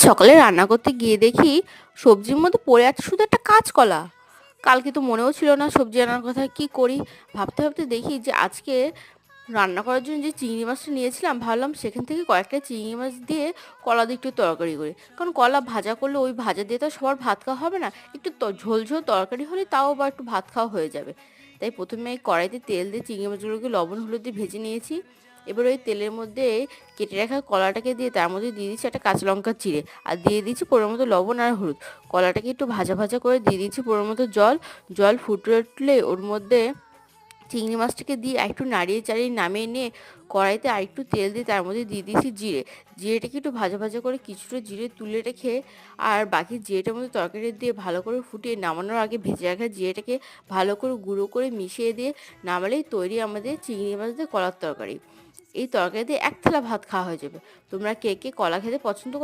সকালে রান্না করতে গিয়ে দেখি সবজির মধ্যে পড়ে আছে শুধু একটা কাঁচকলা। কালকে তো মনেও ছিল না সবজি রান্নার কথা, কি করি ভাবতে ভাবতে দেখি যে আজকে রান্না করার জন্য যে চিংড়ি মাছটা নিয়েছিলাম, ভাবলাম সেখান থেকে কয়েকটা চিংড়ি মাছ দিয়ে কলা দিয়ে একটু তরকারি করি। কারণ কলা ভাজা করলে ওই ভাজা দিয়ে তো আর সবার ভাত খাওয়া হবে না, একটু ঝোল ঝোল তরকারি হলে তাও বা একটু ভাত খাওয়া হয়ে যাবে। তাই প্রথমে এই কড়াইতে তেল দিয়ে চিংড়ি মাছগুলোকে লবণ হলুদ দিয়ে ভেজে নিয়েছি। এবার ওই তেলের মধ্যে কেটে রাখা কলাটাকে দিয়ে তার মধ্যে দিয়ে দিচ্ছি একটা কাঁচা লঙ্কা চিড়ে, আর দিয়ে দিচ্ছি পরিমাণ মতো লবণ আর হলুদ। কলাটাকে একটু ভাজা ভাজা করে দিয়ে দিচ্ছি পরিমাণ মতো জল। জল ফুটে উঠলে ওর মধ্যে চিংড়ি মাছটাকে দিয়ে একটু নাড়িয়ে চাড়িয়ে নামিয়ে নিয়ে কড়াইতে আরেকটু তেল দিয়ে তার মধ্যে দিয়ে দিয়েছি জিরে। জিরেটাকে একটু ভাজা ভাজা করে কিছুটা জিরে তুলে রেখে আর বাকি জিরেটার মধ্যে তরকারি দিয়ে ভালো করে ফুটিয়ে নামানোর আগে ভেজে রাখা জিরেটাকে ভালো করে গুঁড়ো করে মিশিয়ে দিয়ে নামালেই তৈরি আমাদের চিংড়ি মাছ দিয়ে কলার তরকারি। এই তরকারি দিয়ে এক থালা ভাত খাওয়া হয়ে যাবে। তোমরা কে কে কলা খেতে পছন্দ করো?